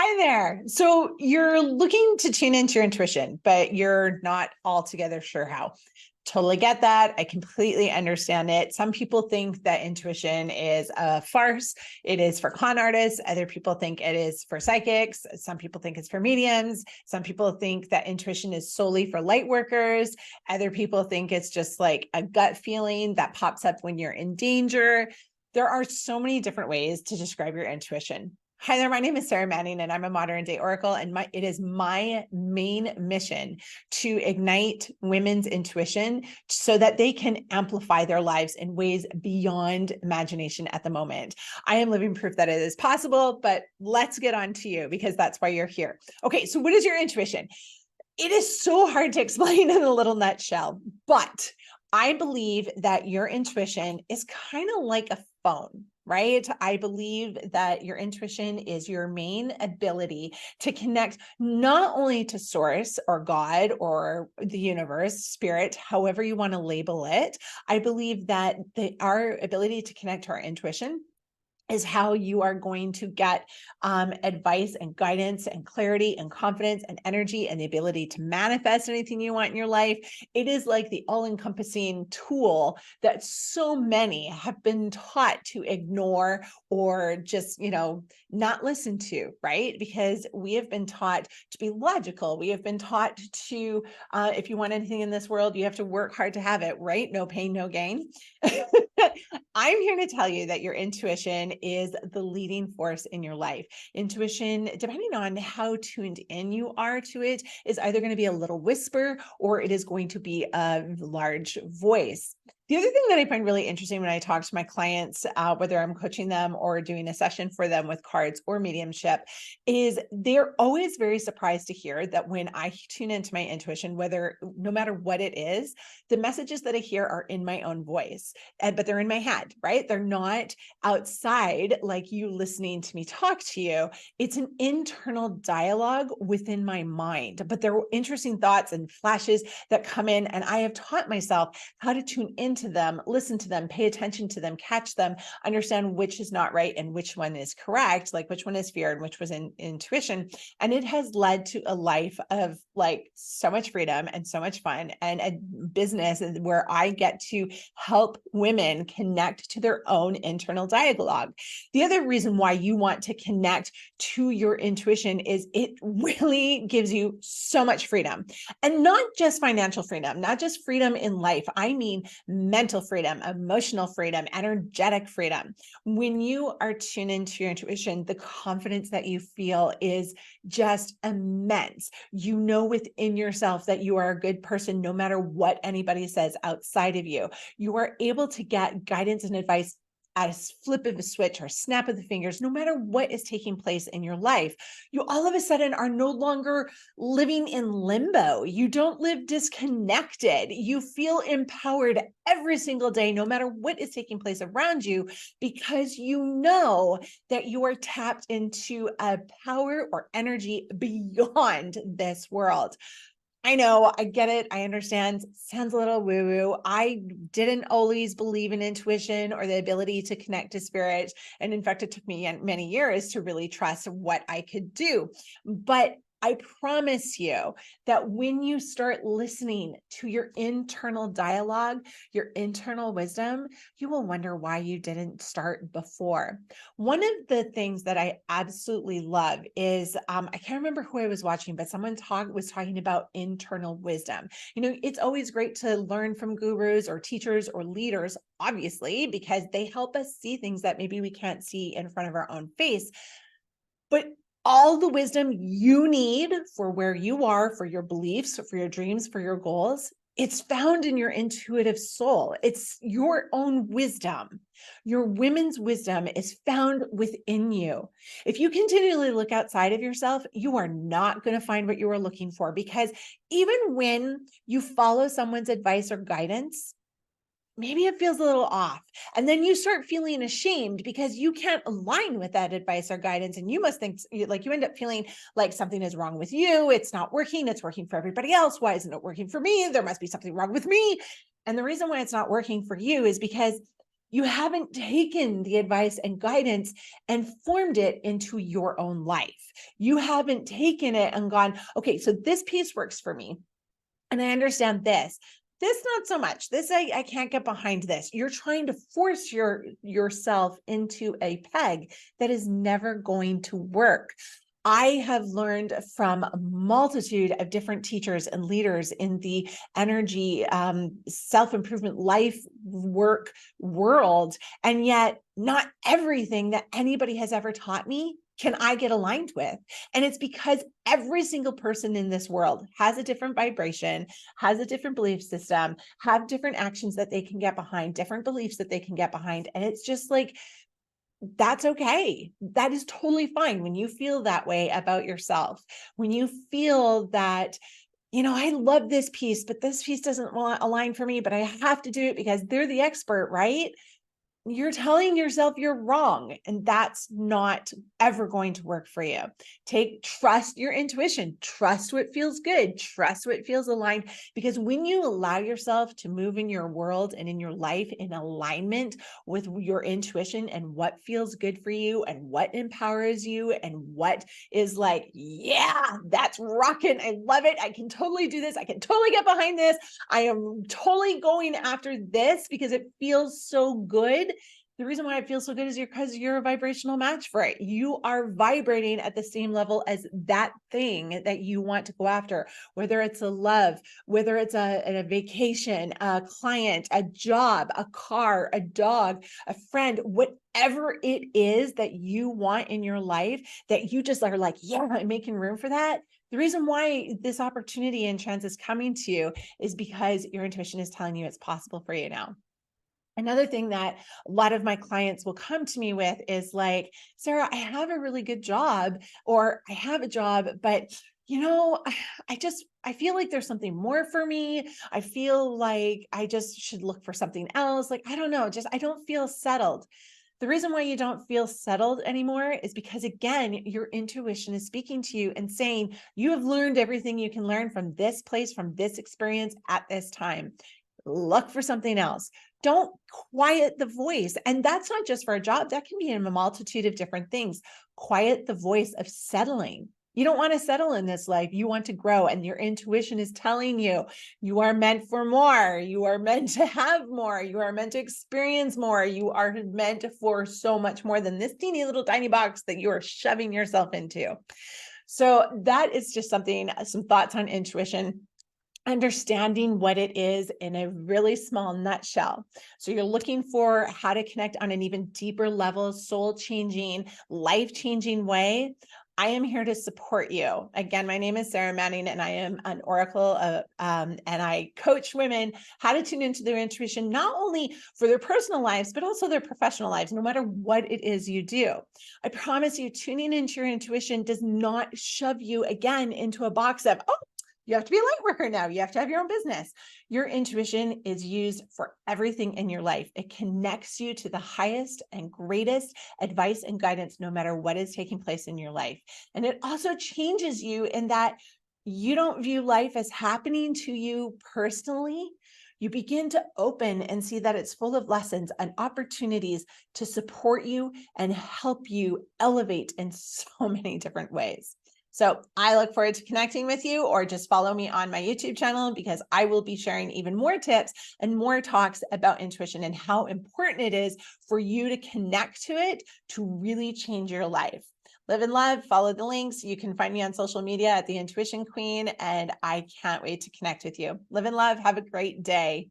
Hi there. So you're looking to tune into your intuition, but you're not altogether sure how. Totally get that. I completely understand it. Some people think that intuition is a farce. It is for con artists. Other people think it is for psychics. Some people think it's for mediums. Some people think that intuition is solely for light workers. Other people think it's just like a gut feeling that pops up when you're in danger. There are so many different ways to describe your intuition. Hi there, my name is Sarah Manning and I'm a modern day oracle, and it is my main mission to ignite women's intuition so that they can amplify their lives in ways beyond imagination at the moment. I am living proof that it is possible, but let's get on to you because that's why you're here. Okay, so what is your intuition? It is so hard to explain in a little nutshell, but I believe that your intuition is kind of like a phone, right? I believe that your intuition is your main ability to connect not only to source or God or the universe, spirit, however you want to label it. I believe that our ability to connect to our intuition is how you are going to get advice and guidance and clarity and confidence and energy and the ability to manifest anything you want in your life. It is like the all-encompassing tool that so many have been taught to ignore or just, not listen to, right? Because we have been taught to be logical. We have been taught to, if you want anything in this world, you have to work hard to have it, right? No pain, no gain. I'm here to tell you that your intuition is the leading force in your life. Intuition, depending on how tuned in you are to it, is either going to be a little whisper or it is going to be a large voice. The other thing that I find really interesting when I talk to my clients, whether I'm coaching them or doing a session for them with cards or mediumship, is they're always very surprised to hear that when I tune into my intuition, no matter what it is, the messages that I hear are in my own voice, but they're in my head, right? They're not outside like you listening to me talk to you. It's an internal dialogue within my mind, but there are interesting thoughts and flashes that come in, and I have taught myself how to tune into them, listen to them, pay attention to them, catch them, understand which is not right and which one is correct, like which one is fear and which was intuition. And it has led to a life of like so much freedom and so much fun and a business where I get to help women connect to their own internal dialogue. The other reason why you want to connect to your intuition is it really gives you so much freedom, and not just financial freedom, not just freedom in life. I mean mental freedom, emotional freedom, energetic freedom. When you are tuned into your intuition, the confidence that you feel is just immense. You know within yourself that you are a good person, no matter what anybody says outside of you. You are able to get guidance and advice at a flip of a switch or snap of the fingers, no matter what is taking place in your life. You all of a sudden are no longer living in limbo. You don't live disconnected. You feel empowered every single day, no matter what is taking place around you, because you know that you are tapped into a power or energy beyond this world. I know, I get it. I understand. Sounds a little woo-woo. I didn't always believe in intuition or the ability to connect to spirit. And in fact, it took me many years to really trust what I could do. But I promise you that when you start listening to your internal dialogue, your internal wisdom, you will wonder why you didn't start before. One of the things that I absolutely love is, I can't remember who I was watching, but someone was talking about internal wisdom. It's always great to learn from gurus or teachers or leaders, obviously, because they help us see things that maybe we can't see in front of our own face. But all the wisdom you need for where you are, for your beliefs, for your dreams, for your goals, it's found in your intuitive soul. It's your own wisdom. Your women's wisdom is found within you. If you continually look outside of yourself, you are not going to find what you are looking for, because even when you follow someone's advice or guidance, maybe it feels a little off. And then you start feeling ashamed because you can't align with that advice or guidance. And you must think like you end up feeling like something is wrong with you. It's not working. It's working for everybody else. Why isn't it working for me? There must be something wrong with me. And the reason why it's not working for you is because You haven't taken the advice and guidance and formed it into your own life. You haven't taken it and gone, okay, so this piece works for me. And I understand this. This not so much. This I can't get behind this. You're trying to force yourself into a peg that is never going to work. I have learned from a multitude of different teachers and leaders in the energy, self-improvement, life work world. And yet not everything that anybody has ever taught me can I get aligned with. And it's because every single person in this world has a different vibration, has a different belief system, have different actions that they can get behind, different beliefs that they can get behind. And it's just like, that's okay. That is totally fine when you feel that way about yourself. When you feel that, I love this piece, but this piece doesn't align for me, but I have to do it because they're the expert, right? You're telling yourself you're wrong, and that's not ever going to work for you. Trust your intuition, trust what feels good, trust what feels aligned, because when you allow yourself to move in your world and in your life in alignment with your intuition and what feels good for you and what empowers you and what is like, yeah, that's rocking. I love it. I can totally do this. I can totally get behind this. I am totally going after this because it feels so good. The reason why it feels so good is because you're a vibrational match for it. You are vibrating at the same level as that thing that you want to go after, whether it's a love, whether it's a vacation, a client, a job, a car, a dog, a friend, whatever it is that you want in your life that you just are like, yeah, I'm making room for that. The reason why this opportunity and chance is coming to you is because your intuition is telling you it's possible for you now. Another thing that a lot of my clients will come to me with is like, Sarah, I have a really good job, or I have a job, but I feel like there's something more for me. I feel like I just should look for something else. Like, I don't know, I don't feel settled. The reason why you don't feel settled anymore is because, again, your intuition is speaking to you and saying, you have learned everything you can learn from this place, from this experience at this time. Look for something else. Don't quiet the voice. And that's not just for a job. That can be in a multitude of different things. Quiet the voice of settling. You don't want to settle in this life. You want to grow, and your intuition is telling you, you are meant for more. You are meant to have more. You are meant to experience more. You are meant for so much more than this teeny little tiny box that you are shoving yourself into. So that is just some thoughts on intuition. Understanding what it is in a really small nutshell. So you're looking for how to connect on an even deeper level, soul-changing, life-changing way. I am here to support you. Again, my name is Sarah Manning, and I am an oracle, and I coach women how to tune into their intuition, not only for their personal lives, but also their professional lives, no matter what it is you do. I promise you, tuning into your intuition does not shove you again into a box of, oh, you have to be a light worker now. You have to have your own business. Your intuition is used for everything in your life. It connects you to the highest and greatest advice and guidance, no matter what is taking place in your life. And it also changes you in that you don't view life as happening to you personally. You begin to open and see that it's full of lessons and opportunities to support you and help you elevate in so many different ways. So I look forward to connecting with you, or just follow me on my YouTube channel, because I will be sharing even more tips and more talks about intuition and how important it is for you to connect to it to really change your life. Live and love, follow the links. You can find me on social media at The Intuition Queen, and I can't wait to connect with you. Live and love. Have a great day.